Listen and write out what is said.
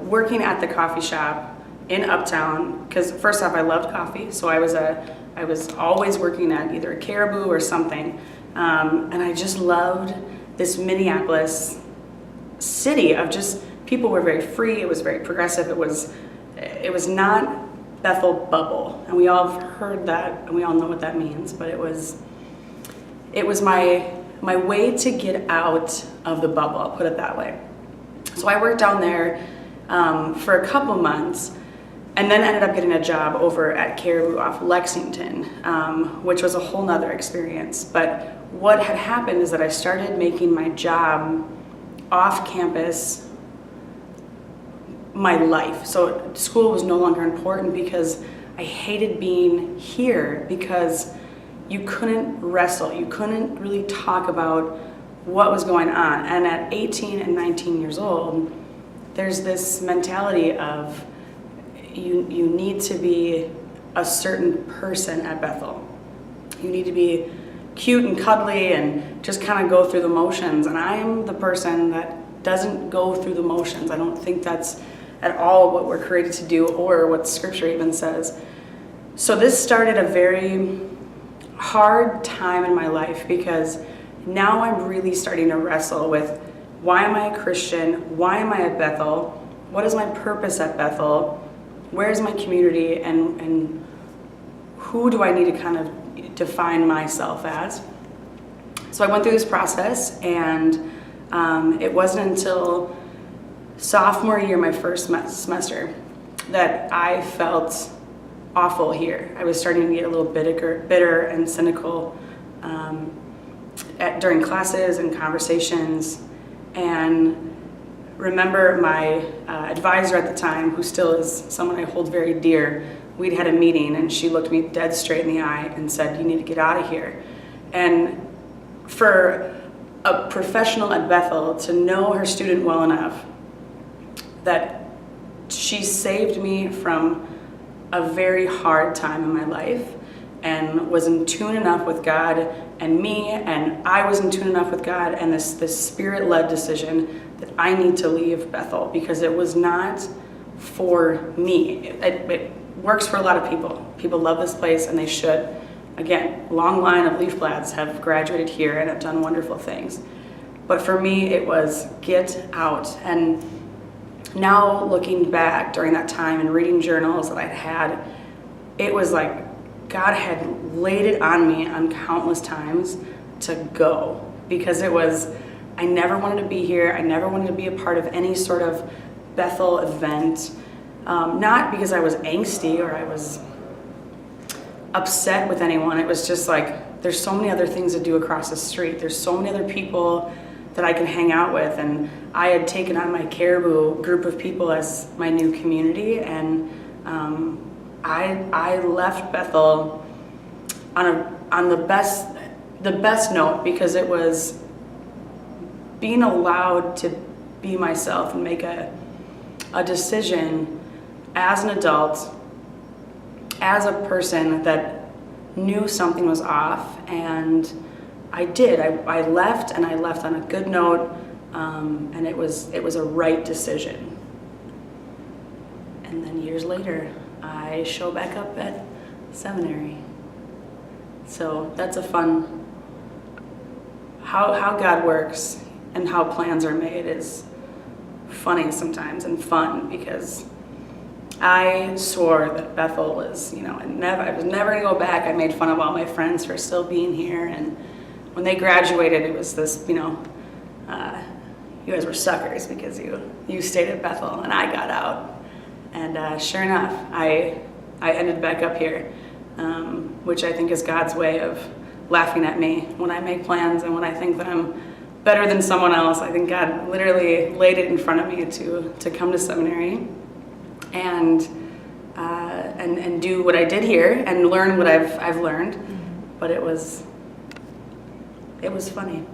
working at the coffee shop in Uptown, because first off, I loved coffee, so I was always working at either a Caribou or something, and I just loved this Minneapolis city of just people were very free. It was very progressive. It was not Bethel bubble, and we all have heard that, and we all know what that means. But it was my way to get out of the bubble. I'll put it that way. So I worked down there for a couple months, and then ended up getting a job over at Caribou off Lexington, which was a whole nother experience. But what had happened is that I started making my job off campus my life. So school was no longer important because I hated being here, because you couldn't wrestle, you couldn't really talk about what was going on. And at 18 and 19 years old, there's this mentality of you need to be a certain person at Bethel. You need to be cute and cuddly and just kind of go through the motions. And I'm the person that doesn't go through the motions. I don't think that's at all what we're created to do or what scripture even says. So this started a very hard time in my life, because now I'm really starting to wrestle with, why am I a Christian? Why am I at Bethel? What is my purpose at Bethel? Where's my community, and who do I need to kind of define myself as? So I went through this process, and it wasn't until sophomore year, my first semester, that I felt awful here. I was starting to get a little bitter and cynical during classes and conversations. And remember my advisor at the time, who still is someone I hold very dear, we'd had a meeting, and she looked me dead straight in the eye and said, "You need to get out of here." And for a professional at Bethel to know her student well enough that she saved me from a very hard time in my life, and was in tune enough with God and me, and I was in tune enough with God, and this spirit-led decision that I need to leave Bethel, because it was not for me. It works for a lot of people. People love this place, and they should. Again, long line of Leaf Blads have graduated here and have done wonderful things. But for me, it was get out. And now looking back during that time and reading journals that I'd had, it was like God had laid it on me on countless times to go, because it was, I never wanted to be here. I never wanted to be a part of any sort of Bethel event. Not because I was angsty or I was upset with anyone. It was just like, there's so many other things to do across the street. There's so many other people that I can hang out with. And I had taken on my Caribou group of people as my new community. And I left Bethel on the best note, because it was being allowed to be myself and make a decision as an adult, as a person that knew something was off. And I did. I left, and I left on a good note, and it was a right decision. And then years later, I show back up at seminary. So that's a fun, how God works and how plans are made is funny sometimes and fun, because I swore that Bethel was, I was never gonna go back. I made fun of all my friends for still being here, and when they graduated, it was this, you guys were suckers because you stayed at Bethel and I got out. And sure enough, I ended back up here, which I think is God's way of laughing at me when I make plans and when I think that I'm better than someone else. I think God literally laid it in front of me to come to seminary and do what I did here and learn what I've learned. But it was funny.